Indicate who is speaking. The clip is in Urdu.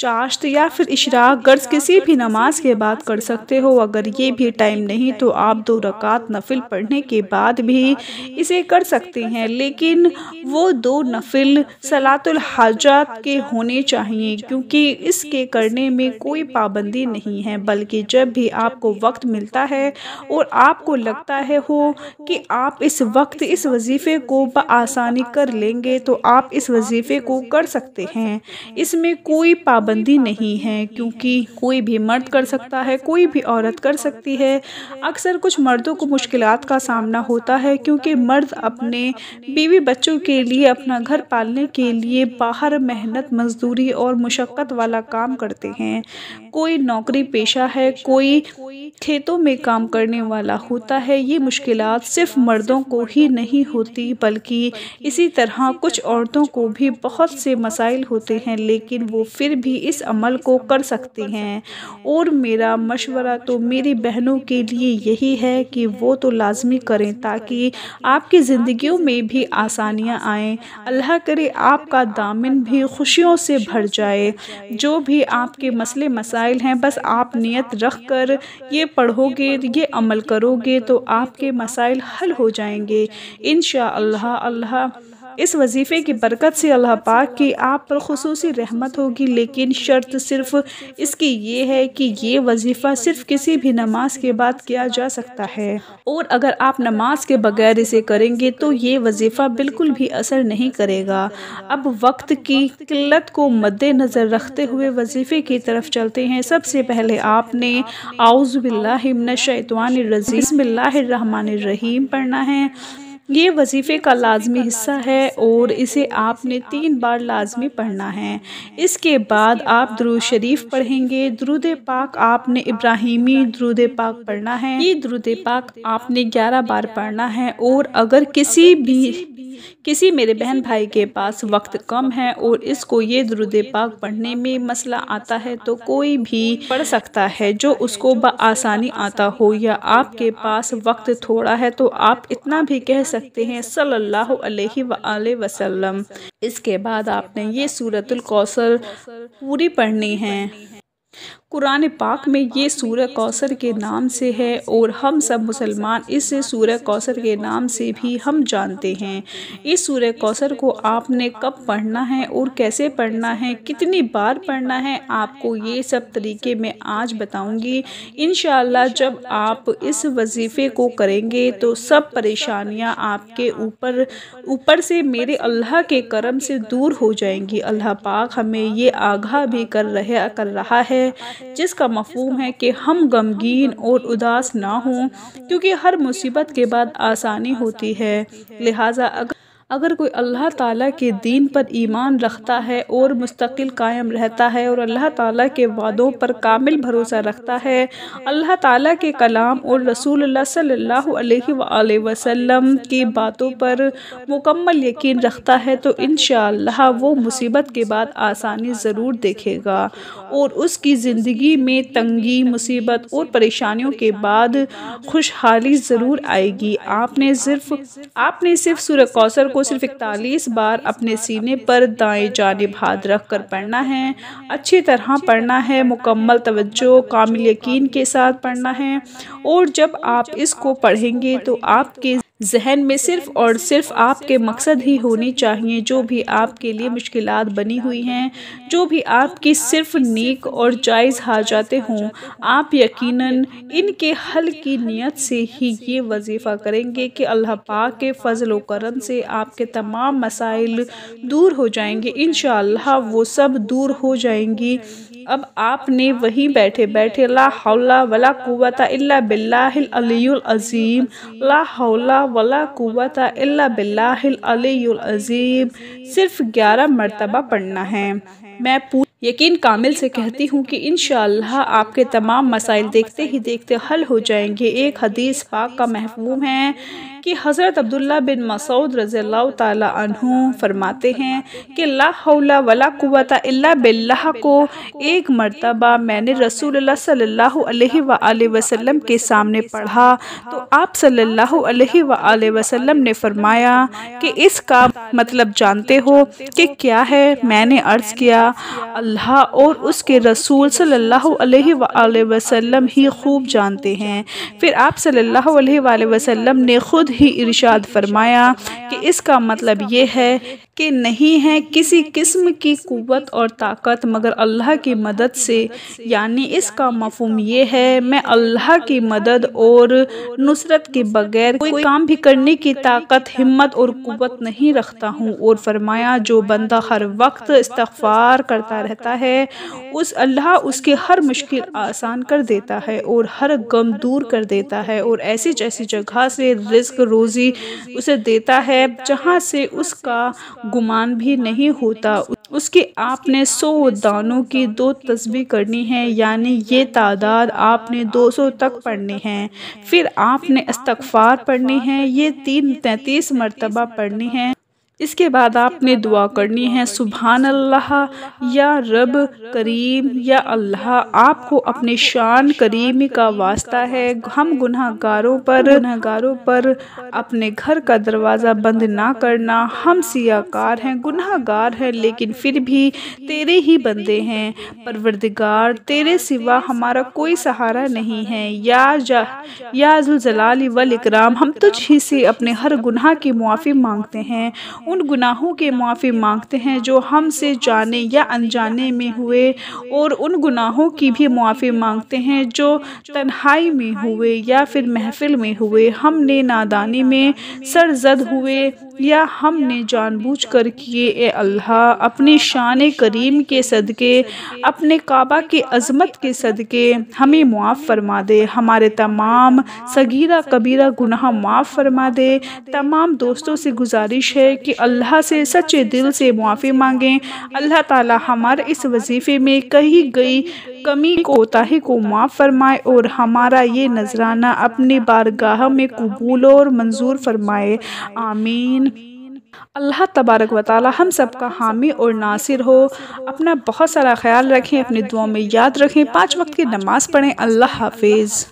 Speaker 1: چاشت یا پھر اشراق غرض کسی بھی نماز کے بعد کر سکتے ہو۔ اگر یہ بھی ٹائم نہیں تو آپ 2 رکعت نفل پڑھنے کے بعد بھی اسے کر سکتے ہیں، لیکن وہ 2 نفل صلاۃ الحاجات کے ہونے چاہیے، کیونکہ اس کے کرنے میں کوئی پابندی نہیں ہے، بلکہ جب بھی آپ کو وقت ملتا ہے اور آپ کو لگتا ہے کہ آپ اس وقت اس وظیفے کو بآسانی کر لیں گے تو آپ اس وظیفے کو کر سکتے ہیں۔ اس میں کوئی پابندی نہیں ہے، کیونکہ کوئی بھی مرد کر سکتا ہے، کوئی بھی عورت کر سکتی ہے۔ اکثر کچھ مردوں کو مشکلات کا سامنا ہوتا ہے، کیونکہ مرد اپنے بیوی بچوں کے لیے، اپنا گھر پالنے کے لیے باہر محنت مزدوری اور مشقت والا کام کرتے ہیں۔ کوئی نوکری پیشہ ہے، کوئی کھیتوں میں کام کرنے والا ہوتا ہے۔ یہ مشکلات صرف مردوں کو ہی نہیں ہوتی، بلکہ اسی طرح کچھ عورتوں کو بھی بہت سے مسائل ہوتے ہیں، لیکن وہ پھر بھی اس عمل کو کر سکتے ہیں۔ اور میرا مشورہ تو میری بہنوں کے لیے یہی ہے کہ وہ تو لازمی کریں، تاکہ آپ کی زندگیوں میں بھی آسانیاں آئیں۔ اللہ کرے آپ کا دامن بھی خوشیوں سے بھر جائے۔ جو بھی آپ کے مسئلے مسائل ہیں، بس آپ نیت رکھ کر یہ پڑھو گے، یہ عمل کرو گے تو آپ کے مسائل حل ہو جائیں گے انشاءاللہ۔ اللہ اس وظیفے کی برکت سے اللہ پاک کی آپ پر خصوصی رحمت ہوگی، لیکن شرط صرف اس کی یہ ہے کہ یہ وظیفہ صرف کسی بھی نماز کے بعد کیا جا سکتا ہے، اور اگر آپ نماز کے بغیر اسے کریں گے تو یہ وظیفہ بالکل بھی اثر نہیں کرے گا۔ اب وقت کی قلت کو مد نظر رکھتے ہوئے وظیفے کی طرف چلتے ہیں۔ سب سے پہلے آپ نے اعوذ باللہ من الشیطان الرجیم بسم اللہ الرحمن الرحیم پڑھنا ہے۔ یہ وظیفے کا لازمی حصہ ہے اور اسے آپ نے 3 بار لازمی پڑھنا ہے۔ اس کے بعد آپ درود شریف پڑھیں گے۔ درود پاک آپ نے ابراہیمی درود پاک پڑھنا ہے۔ یہ درود پاک آپ نے 11 بار پڑھنا ہے، اور اگر کسی میرے بہن بھائی کے پاس وقت کم ہے اور اس کو یہ درود پاک پڑھنے میں مسئلہ آتا ہے تو کوئی بھی پڑھ سکتا ہے جو اس کو بآسانی آتا ہو، یا آپ کے پاس وقت تھوڑا ہے تو آپ اتنا بھی کہہ سکتے ہیں صلی اللہ علیہ وآلہ وسلم۔ اس کے بعد آپ نے یہ سورۃ الکوثر پوری پڑھنی ہے۔ قرآن پاک میں یہ سورہ کوثر کے نام سے ہے، اور ہم سب مسلمان اس سورہ کوثر کے نام سے بھی ہم جانتے ہیں۔ اس سورہ کوثر کو آپ نے کب پڑھنا ہے اور کیسے پڑھنا ہے، کتنی بار پڑھنا ہے، آپ کو یہ سب طریقے میں آج بتاؤں گی۔ انشاءاللہ جب آپ اس وظیفے کو کریں گے تو سب پریشانیاں آپ کے اوپر سے میرے اللہ کے کرم سے دور ہو جائیں گی۔ اللہ پاک ہمیں یہ آگاہ بھی کر رہا ہے، جس کا مفہوم ہے کہ ہم غمگین اور اداس نہ ہوں، کیونکہ ہر مصیبت کے بعد آسانی ہوتی ہے۔ لہٰذا اگر کوئی اللہ تعالیٰ کے دین پر ایمان رکھتا ہے اور مستقل قائم رہتا ہے اور اللہ تعالیٰ کے وعدوں پر کامل بھروسہ رکھتا ہے، اللہ تعالیٰ کے کلام اور رسول اللہ صلی اللہ علیہ وآلہ وسلم کی باتوں پر مکمل یقین رکھتا ہے، تو انشاءاللہ وہ مصیبت کے بعد آسانی ضرور دیکھے گا، اور اس کی زندگی میں تنگی، مصیبت اور پریشانیوں کے بعد خوشحالی ضرور آئے گی۔ آپ نے صرف سورہ کوثر کو صرف 41 بار اپنے سینے پر دائیں جانب ہاتھ رکھ کر پڑھنا ہے۔ اچھی طرح پڑھنا ہے، مکمل توجہ، کامل یقین کے ساتھ پڑھنا ہے، اور جب آپ اس کو پڑھیں گے تو آپ کے ذہن میں صرف اور صرف آپ کے مقصد ہی ہونے چاہیے۔ جو بھی آپ کے لیے مشکلات بنی ہوئی ہیں، جو بھی آپ کی صرف نیک اور جائز حاجاتیں ہوں، آپ یقیناً ان کے حل کی نیت سے ہی یہ وظیفہ کریں گے کہ اللہ پاک کے فضل و کرم سے آپ کے تمام مسائل دور ہو جائیں گے۔ انشاءاللہ وہ سب دور ہو جائیں گی۔ اب آپ نے وہیں بیٹھے بیٹھے لا حول ولا قوت الا باللہ العلی العظیم، لا حول ولا قوت الا باللہ العلی العظیم صرف 11 مرتبہ پڑھنا ہے۔ میں یقین کامل سے کہتی ہوں کہ انشاءاللہ آپ کے تمام مسائل دیکھتے ہی دیکھتے حل ہو جائیں گے۔ ایک حدیث پاک کا مفہوم ہے کہ حضرت عبداللہ بن مسعود رضی اللہ تعالیٰ عنہ فرماتے ہیں کہ لا حول ولا قوت الا باللہ کو 1 مرتبہ میں نے رسول اللہ صلی اللہ علیہ وآلہ وسلم کے سامنے پڑھا تو آپ صلی اللہ علیہ وآلہ وسلم نے فرمایا کہ اس کا مطلب جانتے ہو کہ کیا ہے؟ میں نے عرض کیا اللہ اور اس کے رسول صلی اللہ علیہ وآلہ وسلم ہی خوب جانتے ہیں۔ پھر آپ صلی اللہ علیہ وآلہ وسلم نے خود ہی ارشاد فرمایا کہ اس کا مطلب یہ ہے کہ نہیں ہے کسی قسم کی قوت اور طاقت مگر اللہ کی مدد سے، یعنی اس کا مفہوم یہ ہے میں اللہ کی مدد اور نصرت کے بغیر کوئی کام بھی کرنے کی طاقت، ہمت اور قوت نہیں رکھتا ہوں۔ اور فرمایا جو بندہ ہر وقت استغفار کرتا رہتا ہے اللہ اس کے ہر مشکل آسان کر دیتا ہے اور ہر غم دور کر دیتا ہے اور ایسی جیسی جگہ سے رزق روزی اسے دیتا ہے جہاں سے اس کا گمان بھی نہیں ہوتا۔ اس کی آپ نے 100 دانوں کی 2 تسبیح کرنی ہے، یعنی یہ تعداد آپ نے 200 تک پڑھنی ہے۔ پھر آپ نے استغفار پڑھنی ہے، یہ 33 مرتبہ پڑھنی ہے۔ اس کے بعد آپ نے دعا کرنی ہے سبحان اللہ، یا رب کریم، یا اللہ آپ کو اپنی شان کریمی کا واسطہ ہے، ہم گناہ گاروں پر اپنے گھر کا دروازہ بند نہ کرنا، ہم سیاہ کار ہیں، گناہ گار ہیں، لیکن پھر بھی تیرے ہی بندے ہیں۔ پروردگار تیرے سوا ہمارا کوئی سہارا نہیں ہے، یا ذوالجلال والاکرام ہم تجھ ہی سے اپنے ہر گناہ کی معافی مانگتے ہیں، ان گناہوں کے معافی مانگتے ہیں جو ہم سے جانے یا انجانے میں ہوئے، اور ان گناہوں کی بھی معافی مانگتے ہیں جو تنہائی میں ہوئے یا پھر محفل میں ہوئے، ہم نے نادانی میں سرزد ہوئے یا ہم نے جان بوجھ کر کیے۔ اے اللہ اپنی شان کریم کے صدقے، اپنے کعبہ کی عظمت کے صدقے ہمیں معاف فرما دے، ہمارے تمام صغیرہ کبیرہ گناہ معاف فرما دے۔ تمام دوستوں سے گزارش ہے کہ اللہ سے سچے دل سے معافی مانگیں، اللہ تعالی ہمارے اس وظیفے میں کہی گئی کمی کوتاہی کو معاف فرمائے اور ہمارا یہ نذرانہ اپنی بارگاہ میں قبول اور منظور فرمائے، آمین۔ اللہ تبارک و تعالی ہم سب کا حامی اور ناصر ہو۔ اپنا بہت سارا خیال رکھیں، اپنی دعاؤں میں یاد رکھیں، 5 وقت کی نماز پڑھیں۔ اللہ حافظ۔